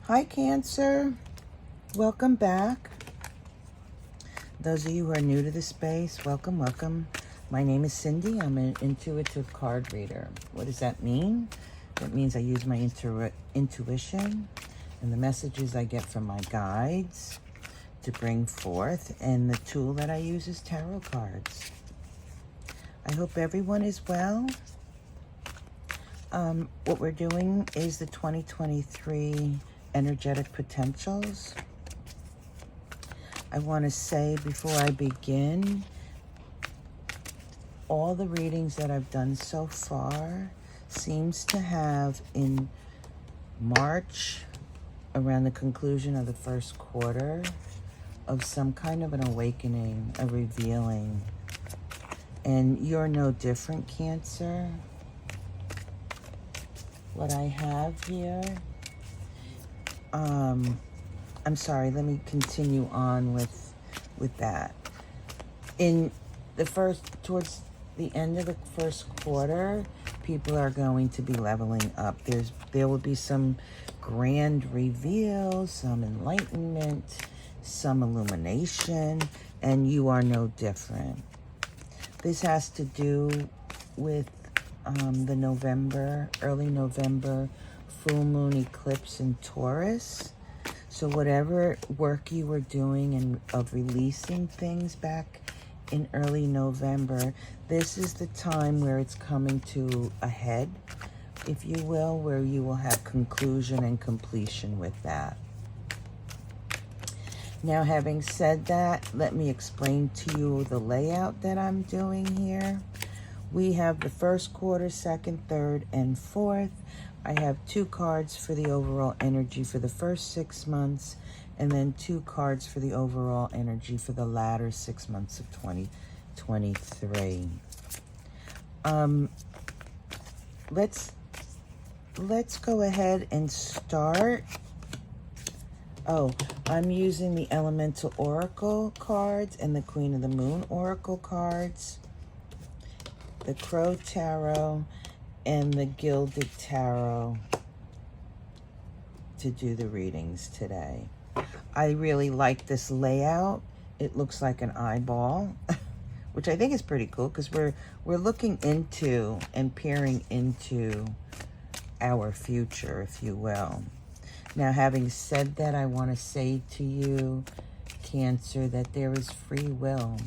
Hi, Cancer. Welcome back. Those of you who are new to the space, welcome, welcome. My name is Cindy. I'm an intuitive card reader. What does that mean? That means I use my intuition and the messages I get from my guides to bring forth, and the tool that I use is tarot cards. I hope everyone is well. What we're doing is the 2023 energetic potentials. I want to say before I begin, all the readings that I've done so far seems to have in March, around the conclusion of the first quarter, of some kind of an awakening, a revealing. And you're no different, Cancer. What I have here, I'm sorry, let me continue on with that. In the towards the end of the first quarter, people are going to be leveling up. There will be some grand reveals, some enlightenment, some illumination, and you are no different. This has to do with the early November full moon eclipse in Taurus. So whatever work you were doing and of releasing things back in early November, this is the time where it's coming to a head, if you will, where you will have conclusion and completion with that. Now, having said that, let me explain to you the layout that I'm doing here. We have the first quarter, second, third, and fourth. I have 2 cards for the overall energy for the first 6 months, and then 2 cards for the overall energy for the latter 6 months of 2023. Let's go ahead and start. Oh, I'm using the Elemental Oracle cards and the Queen of the Moon Oracle cards, the Crow Tarot, and the Gilded Tarot to do the readings today. I really like this layout. It looks like an eyeball, which I think is pretty cool because we're looking into and peering into our future, if you will. Now, having said that, I want to say to you, Cancer, that there is free will.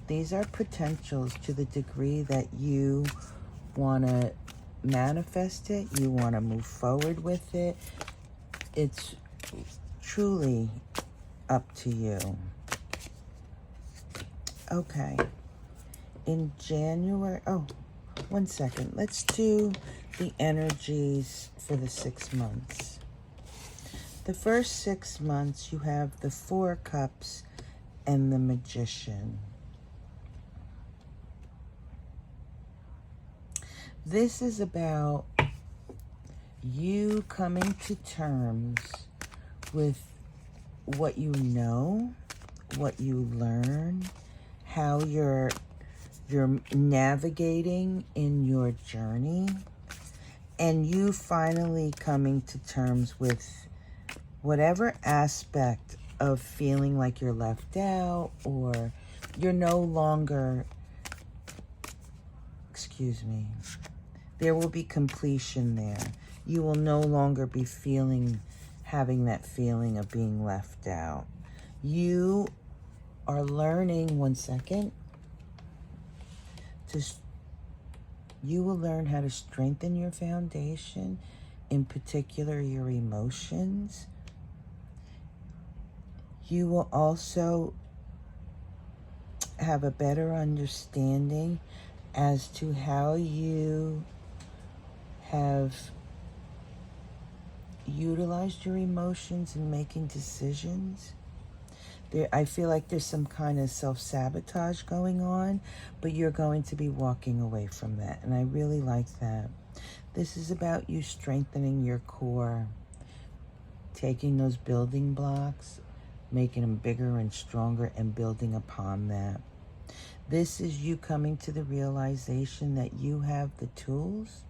These are potentials to the degree that you want to manifest it, you want to move forward with it. It's truly up to you. Okay. In January, oh, 1 second. Let's do the energies for the 6 months. The first 6 months, you have the 4 Cups and the Magician. This is about you coming to terms with what you know, what you learn, how you're navigating in your journey, and you finally coming to terms with whatever aspect of feeling like you're left out, or you're no longer, there will be completion there. You will no longer be having that feeling of being left out. You are learning, 1 second, you will learn how to strengthen your foundation, in particular your emotions. You will also have a better understanding as to how you have utilized your emotions in making decisions. I feel like there's some kind of self-sabotage going on, but you're going to be walking away from that, and I really like that. This is about you strengthening your core, taking those building blocks, making them bigger and stronger, and building upon that. This is you coming to the realization that you have the tools,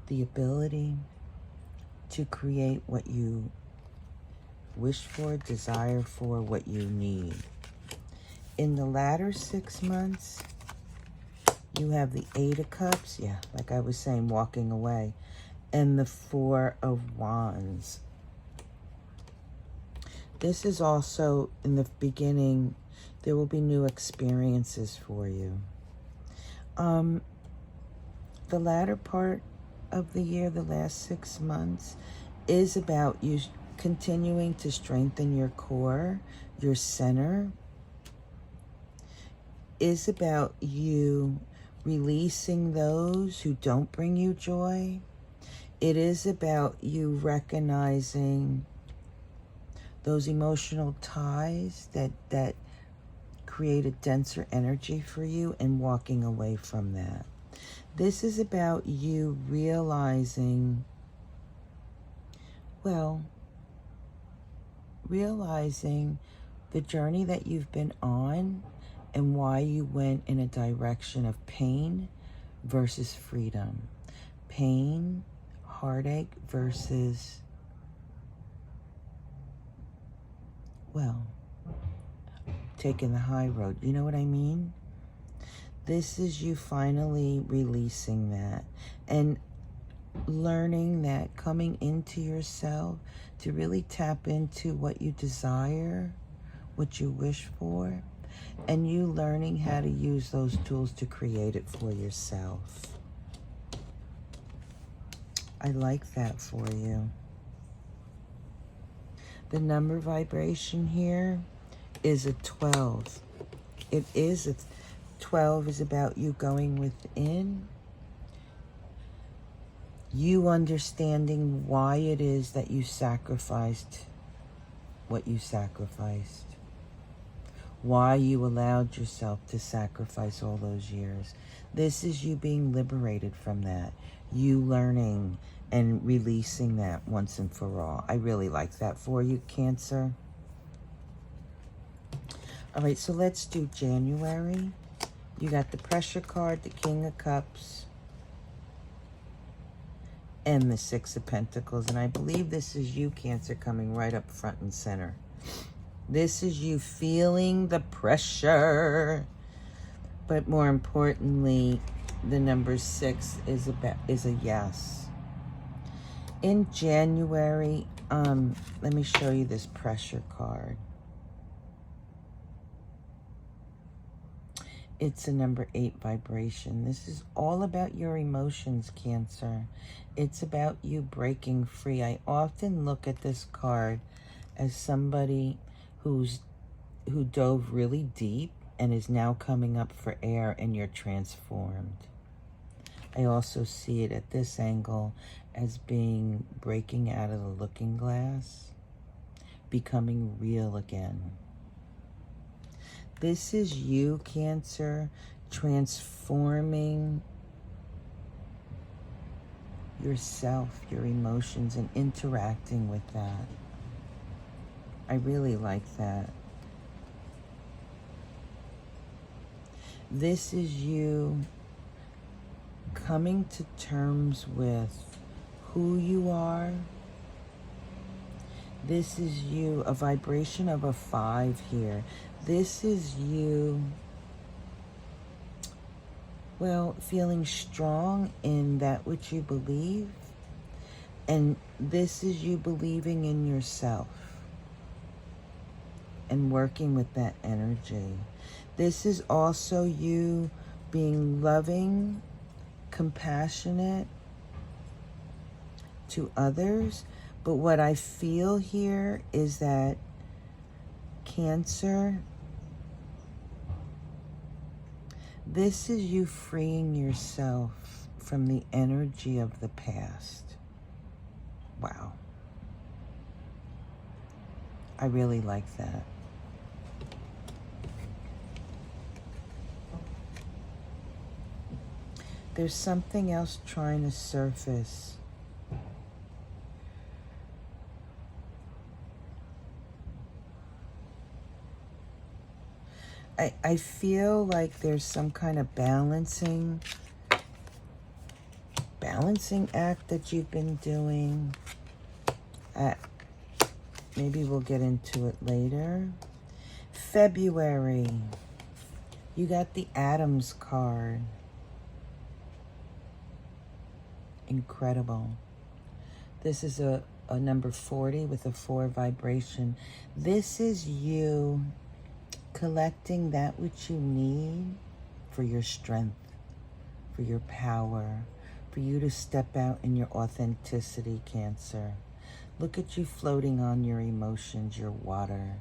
the ability to create what you wish for, desire for, what you need. In the latter 6 months, you have the 8 of Cups, yeah, like I was saying, walking away, and the 4 of Wands. This is also, in the beginning, there will be new experiences for you. The latter part of the year, the last 6 months, is about you continuing to strengthen your core, your center. Is about you releasing those who don't bring you joy. It is about you recognizing those emotional ties that create a denser energy for you and walking away from that. This is about you realizing, realizing the journey that you've been on and why you went in a direction of pain versus freedom. Pain, heartache versus, taking the high road. You know what I mean? This is you finally releasing that and learning that, coming into yourself to really tap into what you desire, what you wish for, and you learning how to use those tools to create it for yourself. I like that for you. The number vibration here is a 12. It is a 12 is about you going within, you understanding why it is that you sacrificed what you sacrificed, why you allowed yourself to sacrifice all those years. This is you being liberated from that, you learning and releasing that once and for all. I really like that for you, Cancer. All right, so let's do January. You got the Pressure card, the King of Cups, and the 6 of Pentacles. And I believe this is you, Cancer, coming right up front and center. This is you feeling the pressure. But more importantly, the number 6 is a yes. In January, let me show you this Pressure card. It's a number 8 vibration. This is all about your emotions, Cancer. It's about you breaking free. I often look at this card as somebody who dove really deep and is now coming up for air, and you're transformed. I also see it at this angle as being breaking out of the looking glass, becoming real again. This is you, Cancer, transforming yourself, your emotions, and interacting with that. I really like that. This is you coming to terms with who you are. This is you, a vibration of a 5 here. This is you, feeling strong in that which you believe. And this is you believing in yourself and working with that energy. This is also you being loving, compassionate to others. But what I feel here is that, Cancer, this is you freeing yourself from the energy of the past. Wow. I really like that. There's something else trying to surface. I feel like there's some kind of balancing act that you've been doing. maybe we'll get into it later. February, you got the Adams card. Incredible. This is a number 40 with a 4 vibration. This is you collecting that which you need for your strength, for your power, for you to step out in your authenticity, Cancer. Look at you floating on your emotions, your water,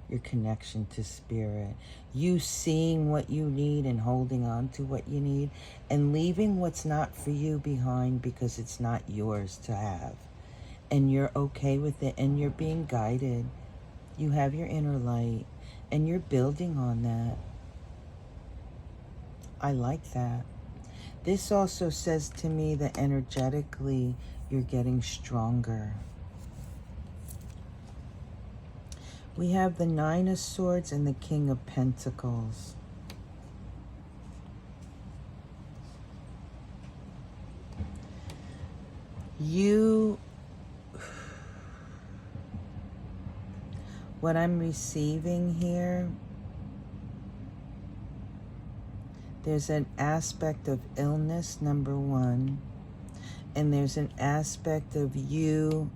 your connection to spirit. You seeing what you need and holding on to what you need and leaving what's not for you behind because it's not yours to have. And you're okay with it and you're being guided. You have your inner light and you're building on that. I like that. This also says to me that energetically you're getting stronger. We have the 9 of Swords and the King of Pentacles. What I'm receiving here, there's an aspect of illness, number 1, and there's an aspect of you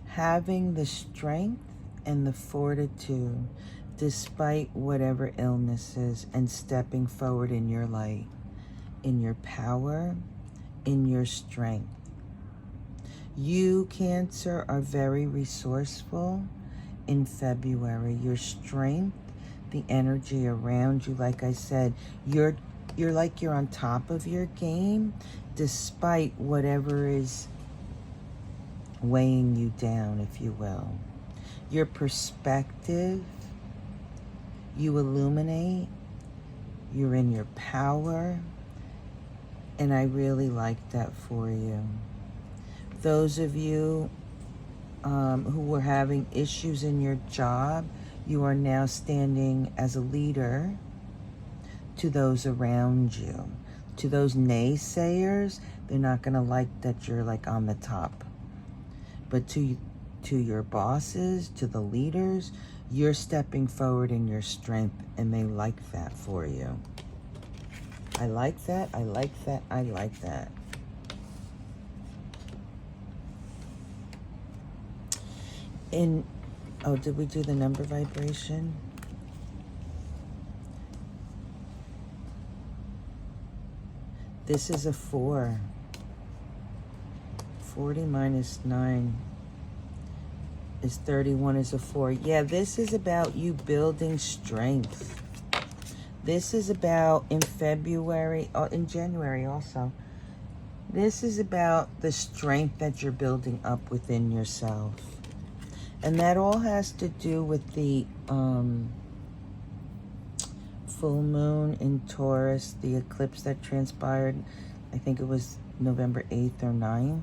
having the strength and the fortitude despite whatever illness is and stepping forward in your light, in your power, in your strength. You, Cancer, are very resourceful in February. Your strength, the energy around you, like I said, you're like you're on top of your game despite whatever is weighing you down, if you will. Your perspective, you illuminate, you're in your power, and I really like that for you. Those of you who were having issues in your job, you are now standing as a leader to those around you. To those naysayers, they're not going to like that you're like on the top. But to your bosses, to the leaders, you're stepping forward in your strength, and they like that for you. I like that, I like that, I like that. Oh, did we do the number vibration? This is a 4. 40 minus 9 is 31 is a 4. Yeah, this is about you building strength. This is about in February, in January also. This is about the strength that you're building up within yourself. And that all has to do with the full moon in Taurus, the eclipse that transpired, I think it was November 8th or 9th.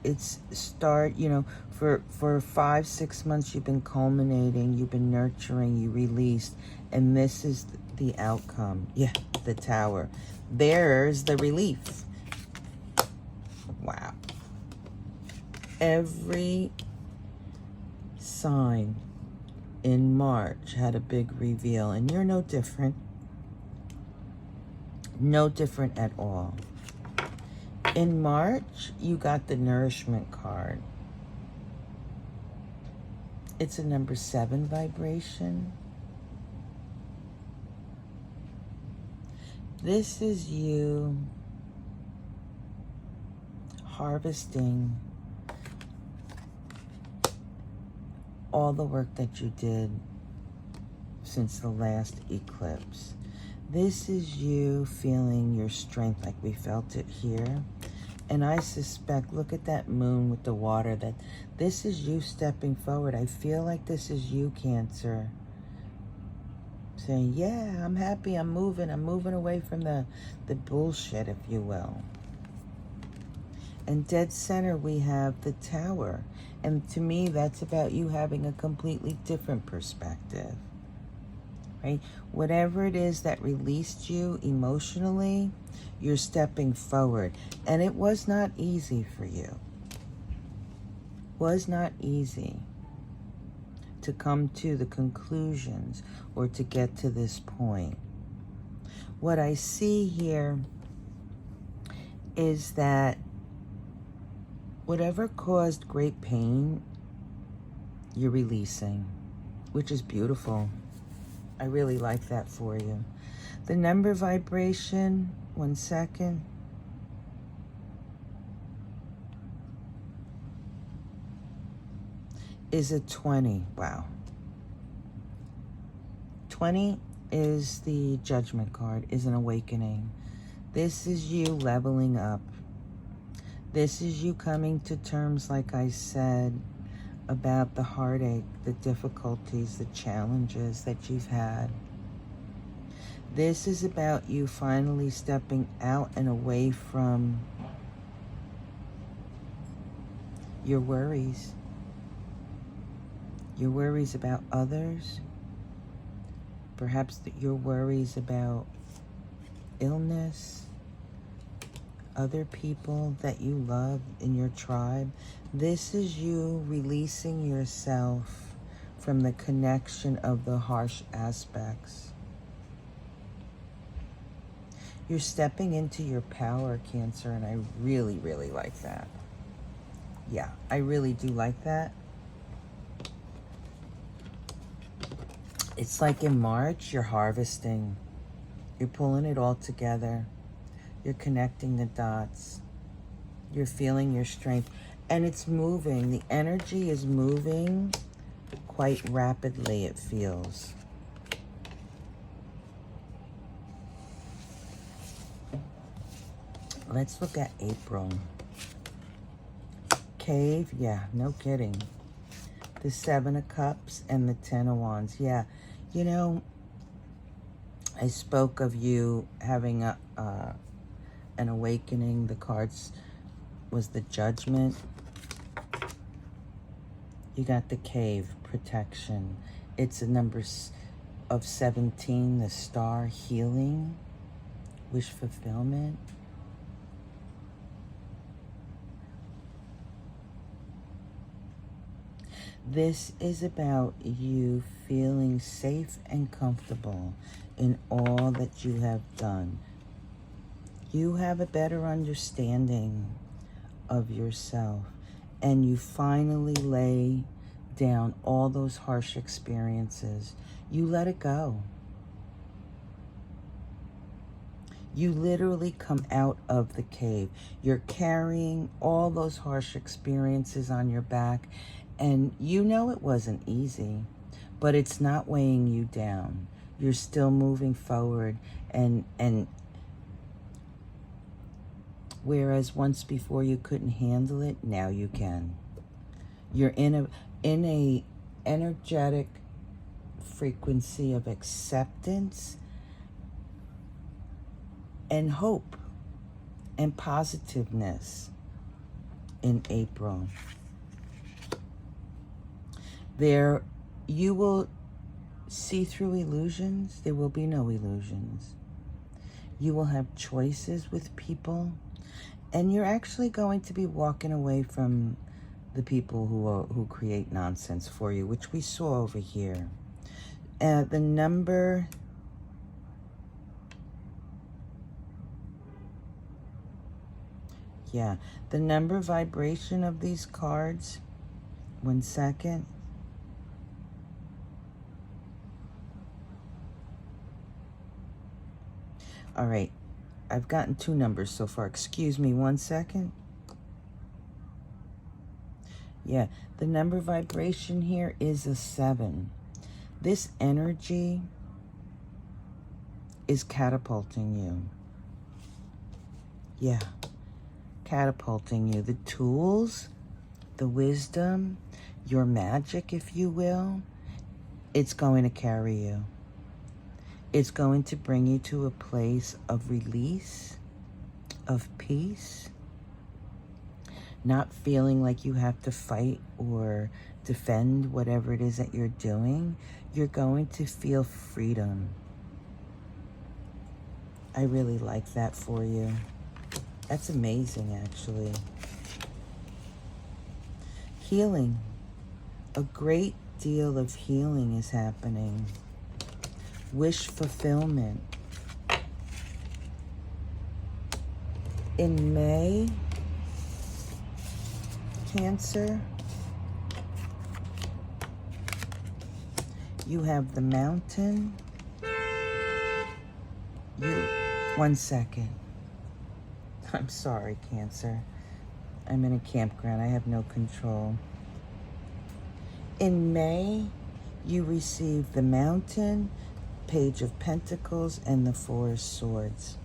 It's start, you know, for 5-6 months you've been culminating, you've been nurturing, you released, and this is the outcome. Yeah, the Tower. There's the relief. Wow. Every sign in March had a big reveal, and you're no different. No different at all. In March, you got the Nourishment card. It's a number 7 vibration. This is you harvesting all the work that you did since the last eclipse. This is you feeling your strength like we felt it here. And I suspect, look at that moon with the water, that this is you stepping forward. I feel like this is you, Cancer, saying, yeah, I'm happy, I'm moving away from the bullshit, if you will. And dead center, we have the Tower. And to me, that's about you having a completely different perspective. right? Whatever it is that released you emotionally, you're stepping forward. And it was not easy for you. Was not easy to come to the conclusions or to get to this point. What I see here is that whatever caused great pain, you're releasing, which is beautiful. I really like that for you. The number vibration, 1 second. Is a 20. Wow. 20 is the judgment card, is an awakening. This is you leveling up. This is you coming to terms, like I said, about the heartache, the difficulties, the challenges that you've had. This is about you finally stepping out and away from your worries. Your worries about others. Perhaps your worries about illness, other people that you love in your tribe. This is you releasing yourself from the connection of the harsh aspects. You're stepping into your power, Cancer, and I really, really like that. Yeah, I really do like that. It's like in March, you're harvesting. You're pulling it all together. You're connecting the dots. You're feeling your strength. And it's moving. The energy is moving quite rapidly, it feels. Let's look at April. Cave, yeah, no kidding. The 7 of Cups and the 10 of Wands. Yeah, you know, I spoke of you having an awakening. The cards was the Judgment. You got the Cave, protection. It's a number of 17, the Star, healing, wish fulfillment. This is about you feeling safe and comfortable in all that you have done. You have a better understanding of yourself, and you finally lay down all those harsh experiences. You let it go. You literally come out of the cave. You're carrying all those harsh experiences on your back, and you know it wasn't easy, but it's not weighing you down. You're still moving forward, and whereas once before you couldn't handle it, now you can. You're in a energetic frequency of acceptance and hope and positiveness in April. There, you will see through illusions. There will be no illusions. You will have choices with people, and you're actually going to be walking away from the people who create nonsense for you, which we saw over here. The number, yeah, the number vibration of these cards, 1 second. All right, I've gotten 2 numbers so far. Excuse me 1 second. Yeah, the number vibration here is a 7. This energy is catapulting you. Yeah, catapulting you. The tools, the wisdom, your magic, if you will, it's going to carry you. It's going to bring you to a place of release, of peace. not feeling like you have to fight or defend whatever it is that you're doing, you're going to feel freedom. I really like that for you. That's amazing, actually. Healing. A great deal of healing is happening. Wish fulfillment. In May, Cancer, you have the Mountain. One second. I'm sorry, Cancer. I'm in a campground. I have no control. In May, you receive the Mountain, Page of Pentacles, and the Four of Swords.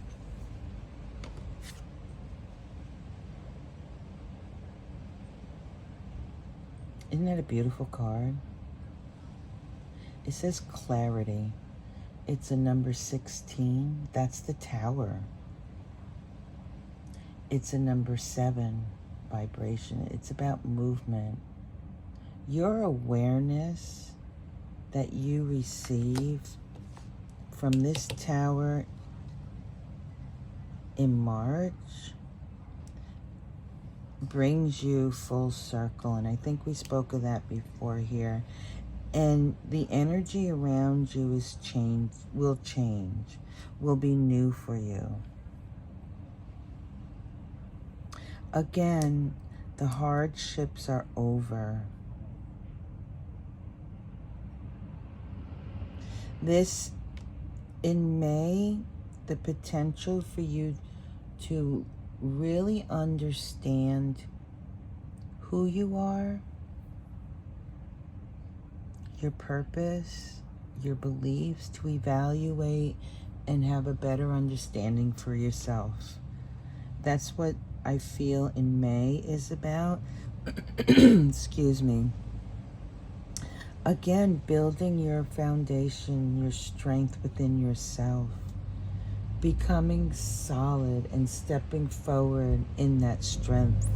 Isn't that a beautiful card? It says clarity. It's a number 16. That's the Tower. It's a number 7 vibration. It's about movement. Your awareness that you receive from this Tower in March brings you full circle. And I think we spoke of that before here. And the energy around you will change, will be new for you. Again, the hardships are over. This, in May, the potential for you to really understand who you are, your purpose, your beliefs, to evaluate and have a better understanding for yourself. That's what I feel in May is about. Excuse me. Again, building your foundation, your strength within yourself, becoming solid and stepping forward in that strength.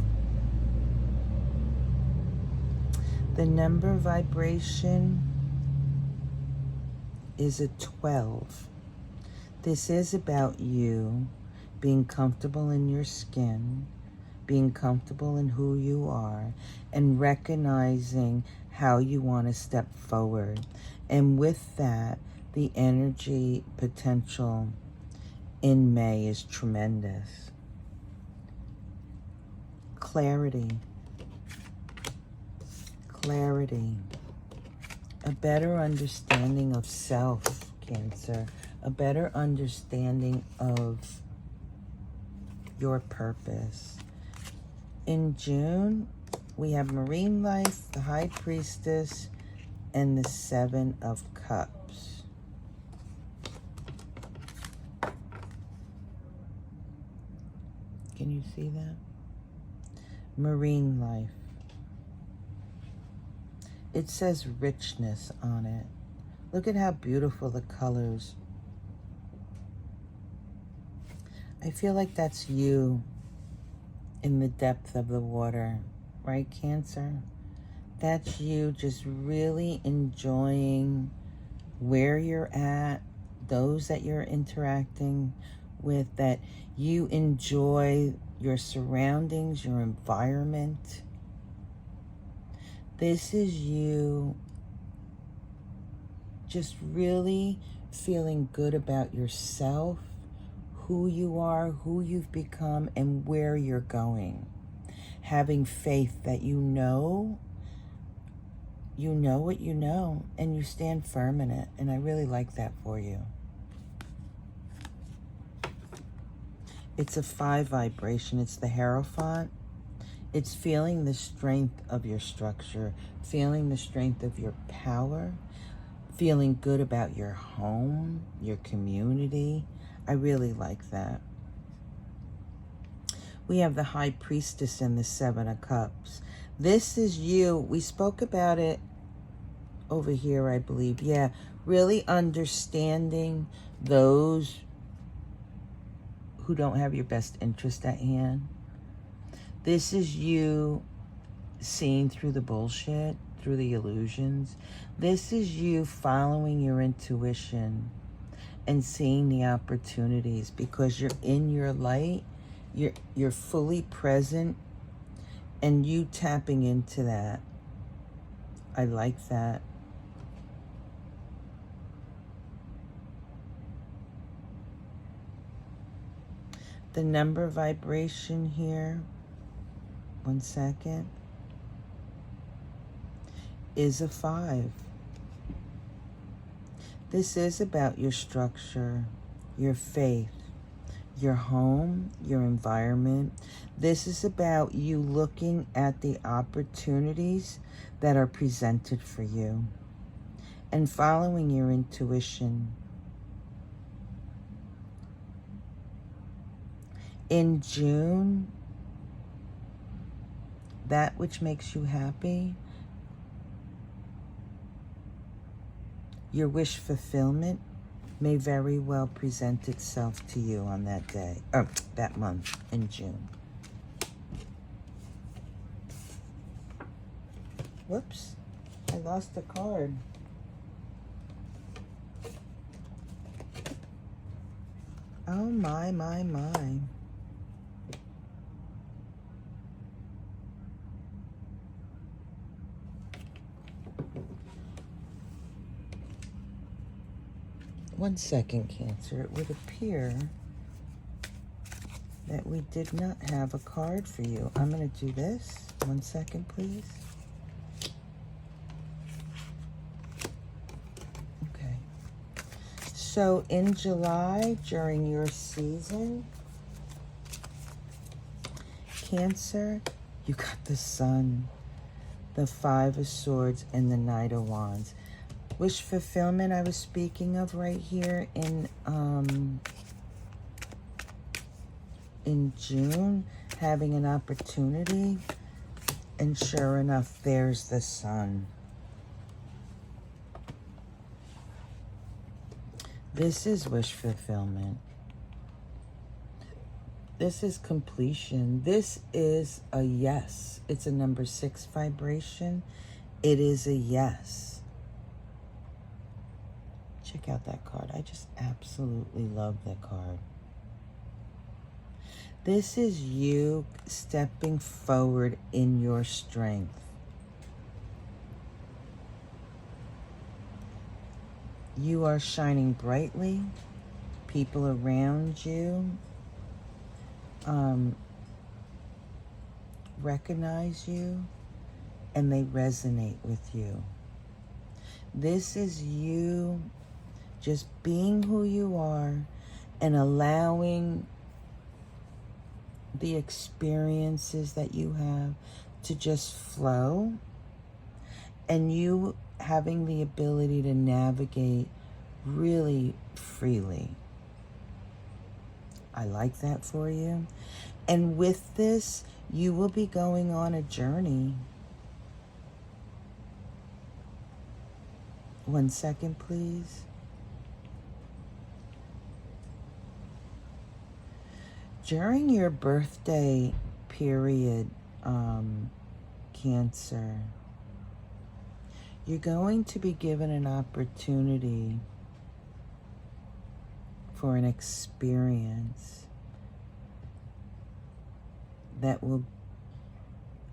The number vibration is a 12. This is about you being comfortable in your skin, being comfortable in who you are, and recognizing how you want to step forward. And with that, the energy potential in May is tremendous. Clarity. Clarity. A better understanding of self, Cancer. A better understanding of your purpose. In June, we have Marine Life, the High Priestess, and the Seven of Cups. Can you see that? Marine Life. It says richness on it. Look at how beautiful the colors. I feel like that's you in the depth of the water, right, Cancer? That's you just really enjoying where you're at, those that you're interacting with, that you enjoy your surroundings, your environment. This is you just really feeling good about yourself, who you are, who you've become, and where you're going. Having faith that you know what you know, and you stand firm in it. And I really like that for you. It's a 5 vibration. It's the Hierophant. It's feeling the strength of your structure, feeling the strength of your power, feeling good about your home, your community. I really like that. We have the High Priestess and the Seven of Cups. This is you. We spoke about it over here, I believe. Yeah, really understanding those who don't have your best interest at hand. This is you seeing through the bullshit, through the illusions. This is you following your intuition and seeing the opportunities because you're in your light. You're fully present and you tapping into that. I like that. The number vibration here, 1 second, is a 5. This is about your structure, your faith, your home, your environment. This is about you looking at the opportunities that are presented for you and following your intuition. In June, that which makes you happy, your wish fulfillment may very well present itself to you on that day, or that month in June. Whoops, I lost a card. Oh my. 1 second, Cancer. It would appear that we did not have a card for you. I'm going to do this. 1 second, please. Okay. So in July, during your season, Cancer, you got the Sun, the 5 of Swords, and the Knight of Wands. Wish fulfillment I was speaking of right here in June, having an opportunity, and sure enough, there's the Sun. This is wish fulfillment. This is completion. This is a yes. It's a number 6 vibration. It is a yes. Check out that card. I just absolutely love that card. This is you stepping forward in your strength. You are shining brightly. People around you recognize you and they resonate with you. This is you just being who you are and allowing the experiences that you have to just flow, and you having the ability to navigate really freely. I like that for you. And with this, you will be going on a journey. 1 second, please. During your birthday period, Cancer, you're going to be given an opportunity for an experience that will,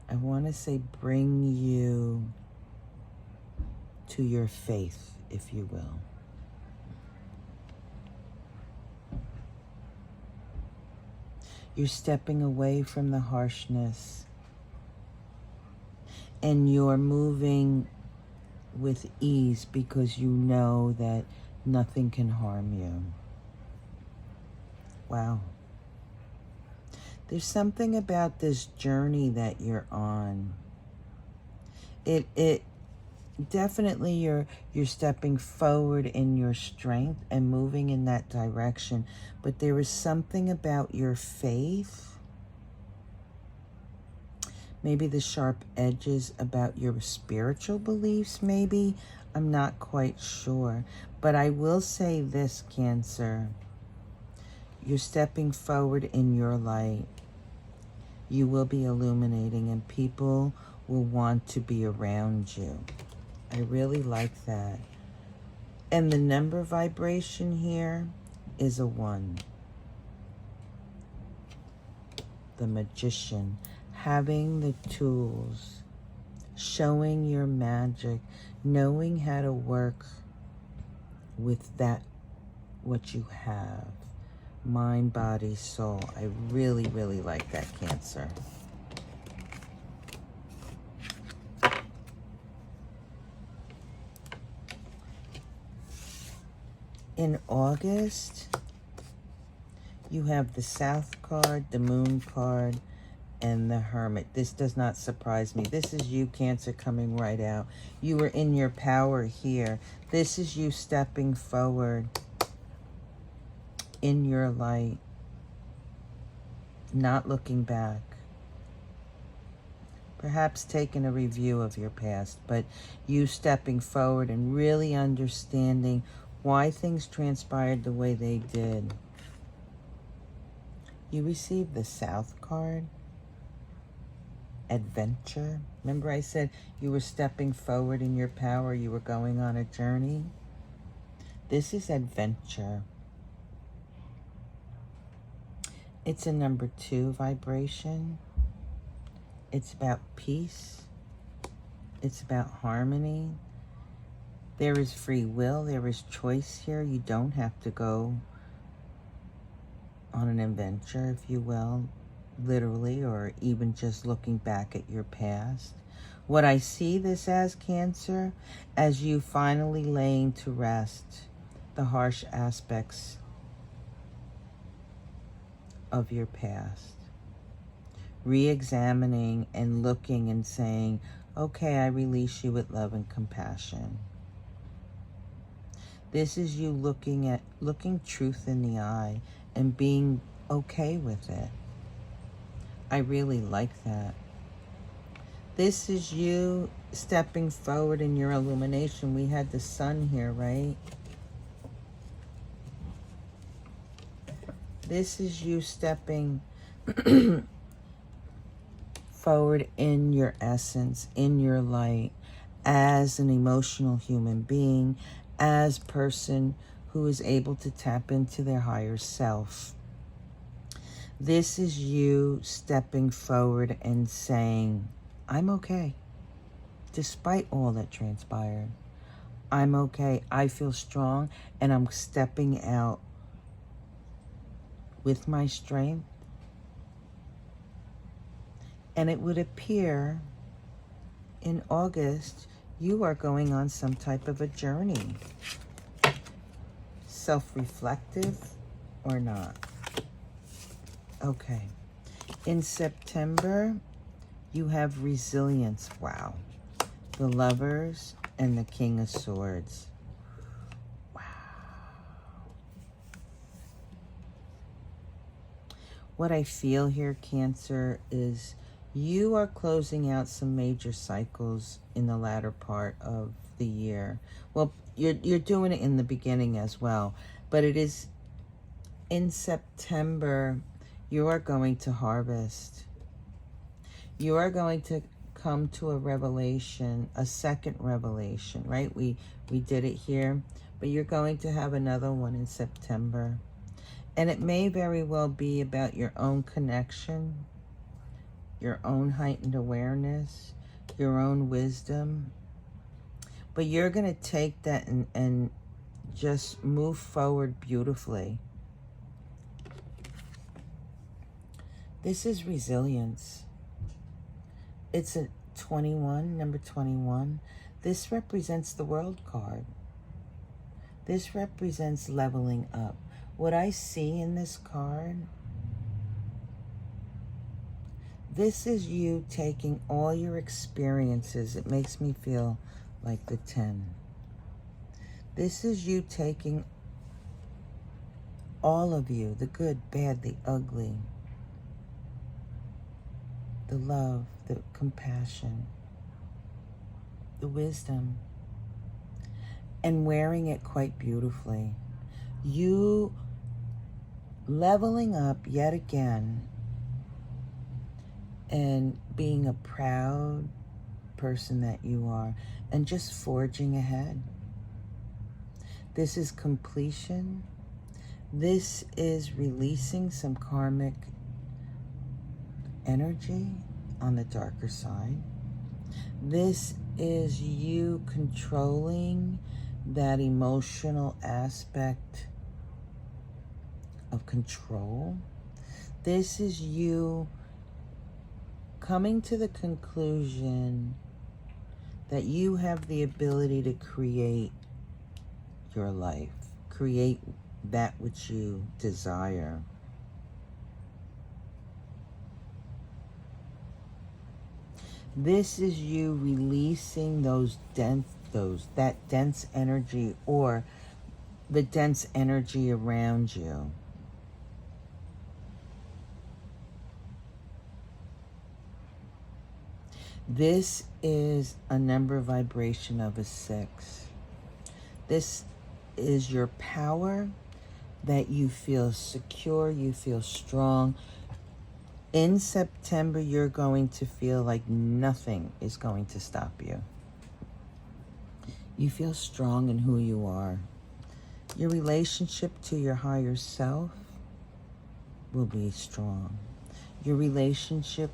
I want to say, bring you to your faith, if you will. You're stepping away from the harshness and you're moving with ease because you know that nothing can harm you. Wow. There's something about this journey that you're on. It definitely you're stepping forward in your strength and moving in that direction, but there is something about your faith, maybe the sharp edges about your spiritual beliefs, maybe. I'm not quite sure, but I will say this, Cancer. You're stepping forward in your light. You will be illuminating and people will want to be around you. I really like that. And the number vibration here is a 1. The Magician. Having the tools, showing your magic, knowing how to work with that, what you have. Mind, body, soul. I really, really like that, Cancer. In August, you have the South card, the Moon card, and the Hermit. This does not surprise me. This is you, Cancer, coming right out. You are in your power here. This is you stepping forward in your light, not looking back. Perhaps taking a review of your past, but you stepping forward and really understanding why things transpired the way they did. You received the South card. Adventure. Remember I said you were stepping forward in your power, you were going on a journey? This is adventure. It's a number 2 vibration. It's about peace. It's about harmony. There is free will. There is choice here. You don't have to go on an adventure, if you will, literally, or even just looking back at your past. What I see this as, Cancer, as you finally laying to rest the harsh aspects of your past. Re-examining and looking and saying, okay, I release you with love and compassion. This is you looking truth in the eye and being okay with it. I really like that. This is you stepping forward in your illumination. We had the sun here, right? This is you stepping forward in your essence, in your light, as an emotional human being, as a person who is able to tap into their higher self. This is you stepping forward and saying, I'm okay. Despite all that transpired, I'm okay. I feel strong and I'm stepping out with my strength. And it would appear in August, you are going on some type of a journey. Self-reflective or not. Okay. In September, you have resilience. Wow. The Lovers and the King of Swords. Wow. What I feel here, Cancer, is you are closing out some major cycles in the latter part of the year. Well, you're doing it in the beginning as well, but it is in September. You are going to harvest. You are going to come to a revelation, a second revelation, right? We did it here, but you're going to have another one in September. And it may very well be about your own connection, your own heightened awareness, your own wisdom. But you're going to take that and just move forward beautifully. This is resilience. It's a 21, number 21. This represents the World card. This represents leveling up. What I see in this card, this is you taking all your experiences. It makes me feel like the 10. This is you taking all of you, the good, bad, the ugly, the love, the compassion, the wisdom, and wearing it quite beautifully. You leveling up yet again and being a proud person that you are, and just forging ahead. This is completion. This is releasing some karmic energy on the darker side. This is you controlling that emotional aspect of control. This is you coming to the conclusion that you have the ability to create your life, create that which you desire. This is you releasing that dense energy, or the dense energy around you. This is a number vibration of a 6. This is your power, that you feel secure, you feel strong. In September, you're going to feel like nothing is going to stop you. You feel strong in who you are. Your relationship to your higher self will be strong. Your relationship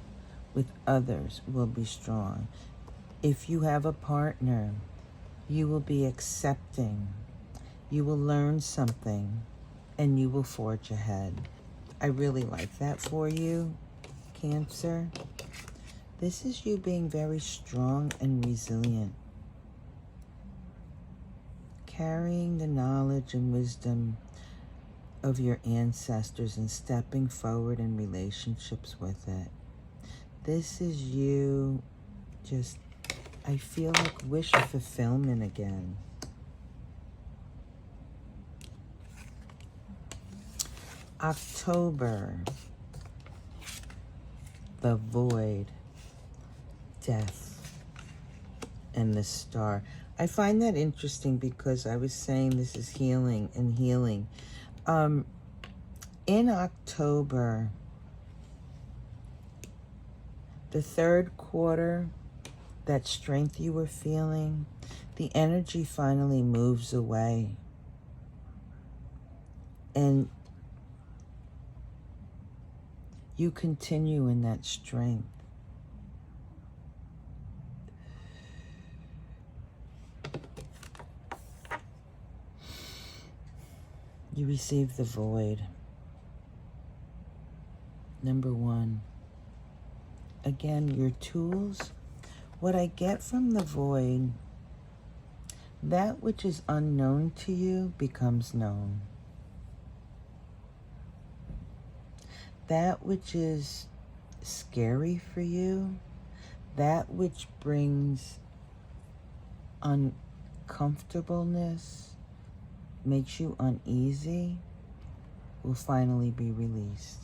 with others will be strong. If you have a partner, you will be accepting. You will learn something, and you will forge ahead. I really like that for you, Cancer. This is you being very strong and resilient, carrying the knowledge and wisdom of your ancestors and stepping forward in relationships with it. This is you just, I feel like wish fulfillment again. October, the void, death, and the star. I find that interesting because I was saying this is healing and healing. In October, the third quarter, that strength you were feeling, the energy finally moves away. And you continue in that strength. You receive the void. Number 1. Again, your tools. What I get from the void, that which is unknown to you becomes known. That which is scary for you, that which brings uncomfortableness, makes you uneasy, will finally be released.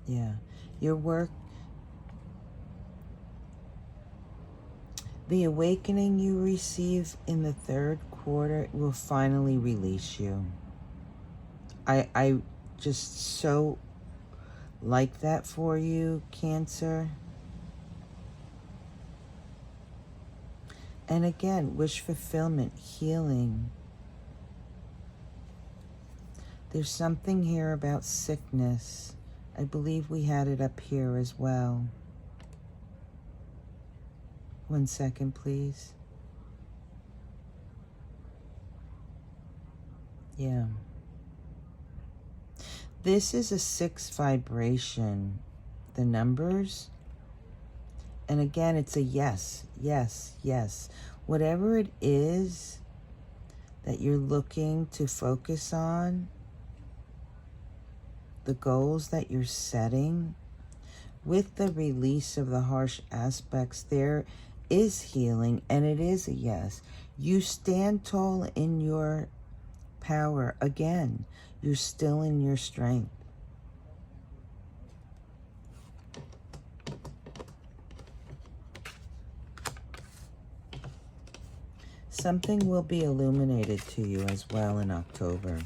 Yeah, your work, the awakening you receive in the third quarter will finally release you. I just so like that for you, Cancer. And again, wish fulfillment, healing. There's something here about sickness. I believe we had it up here as well. 1 second, please. Yeah. This is a 6 vibration. The numbers. And again, it's a yes, yes, yes. Whatever it is that you're looking to focus on, the goals that you're setting, with the release of the harsh aspects, there is healing, and it is a yes. You stand tall in your power. Again, you're still in your strength. Something will be illuminated to you as well in October.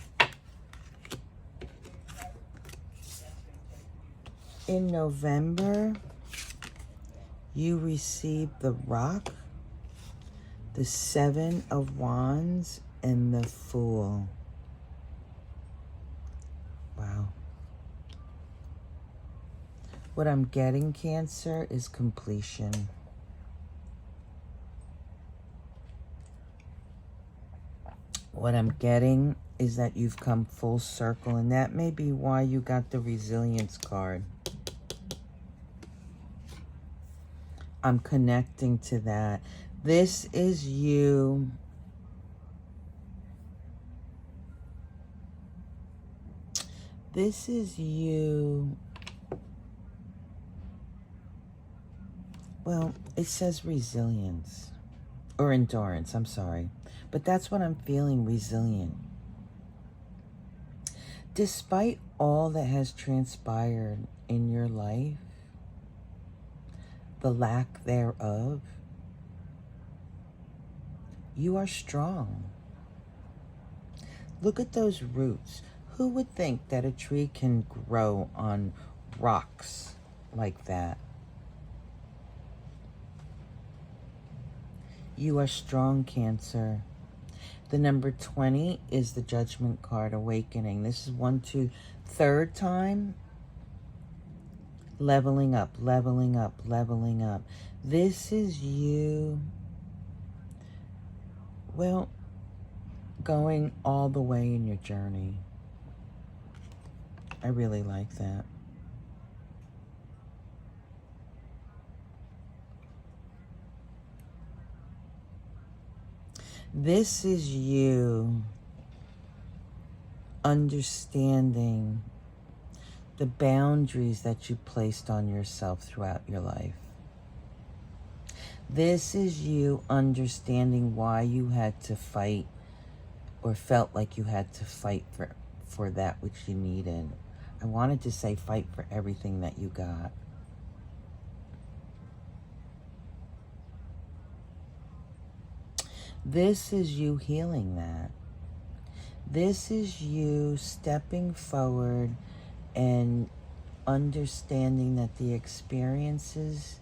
In November, you receive the Rock, the Seven of Wands, and the Fool. Wow. What I'm getting, Cancer, is completion. What I'm getting is that you've come full circle, and that may be why you got the Resilience card. I'm connecting to that. This is you. This is you. Well, it says resilience. Or endurance, I'm sorry. But that's what I'm feeling, resilient. Despite all that has transpired in your life, the lack thereof, you are strong. Look at those roots. Who would think that a tree can grow on rocks like that? You are strong, Cancer. The number 20 is the Judgment card, Awakening. This is 1, 2, third time. Leveling up, leveling up, leveling up. This is you, well, going all the way in your journey. I really like that. This is you understanding the boundaries that you placed on yourself throughout your life. This is you understanding why you had to fight or felt like you had to fight for that which you needed. I wanted to say fight for everything that you got. This is you healing that. This is you stepping forward and understanding that the experiences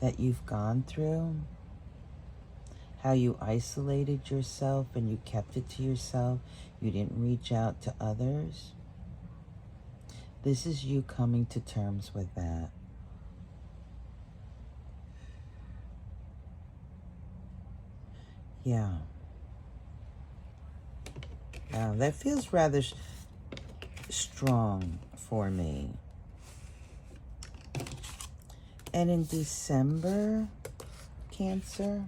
that you've gone through, how you isolated yourself and you kept it to yourself, you didn't reach out to others. This is you coming to terms with that. Yeah. Now, that feels rather strong for me. And in December, Cancer,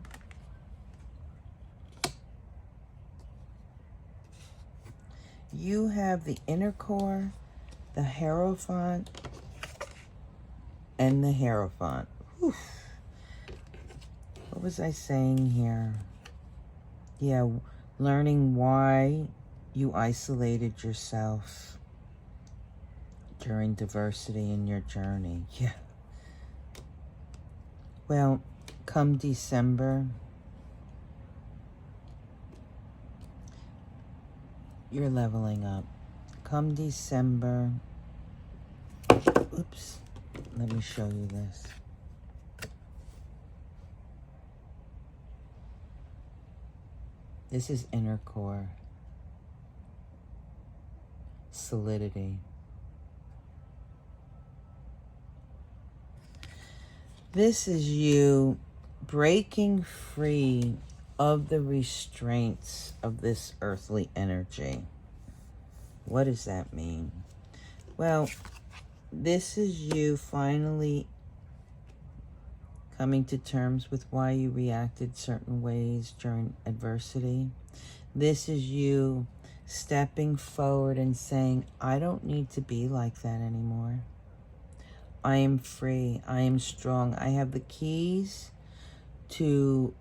you have the Inner Core, the Hierophant, and the Hierophant. Whew. What was I saying here? Yeah, learning why you isolated yourself during diversity in your journey. Yeah. Well, come December, you're leveling up. Come December, oops, let me show you this. This is Inner Core, solidity. This is you breaking free of the restraints of this earthly energy. What does that mean? Well, this is you finally coming to terms with why you reacted certain ways during adversity. This is you stepping forward and saying, I don't need to be like that anymore. I am free. I am strong. I have the keys to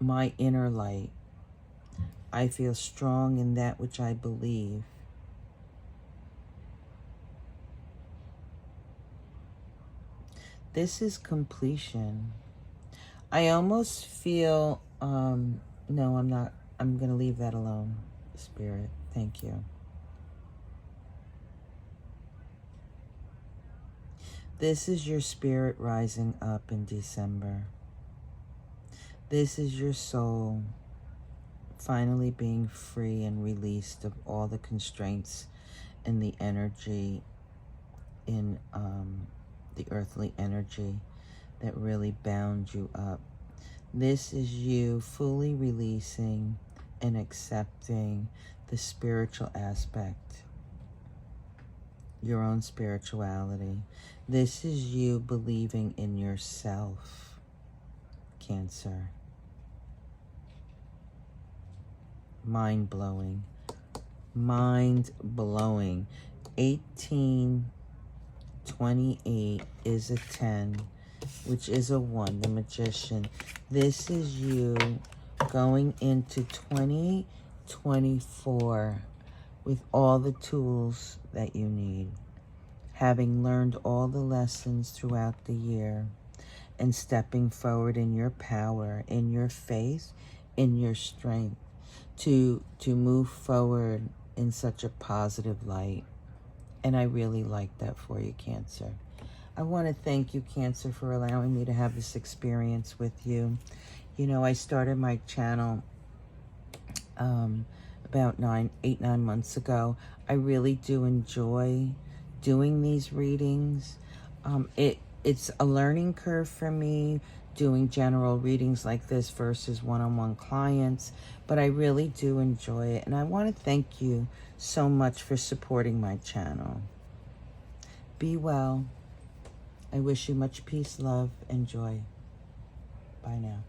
my inner light. I feel strong in that which I believe. This is completion. I almost feel, no, I'm not. I'm going to leave that alone, Spirit. Thank you. This is your spirit rising up in December. This is your soul finally being free and released of all the constraints and the energy in the earthly energy that really bound you up. This is you fully releasing and accepting the spiritual aspect, your own spirituality. This is you believing in yourself, Cancer. Mind-blowing. Mind-blowing. 1828 is a 10, which is a 1, the Magician. This is you going into 2024 with all the tools that you need, having learned all the lessons throughout the year, and stepping forward in your power, in your faith, in your strength, to move forward in such a positive light. And I really like that for you, Cancer. I want to thank you, Cancer, for allowing me to have this experience with you. You know, I started my channel about 8, 9 months ago. I really do enjoy doing these readings. It's a learning curve for me, doing general readings like this versus one-on-one clients, but I really do enjoy it. And I want to thank you so much for supporting my channel. Be well. I wish you much peace, love, and joy. Bye now.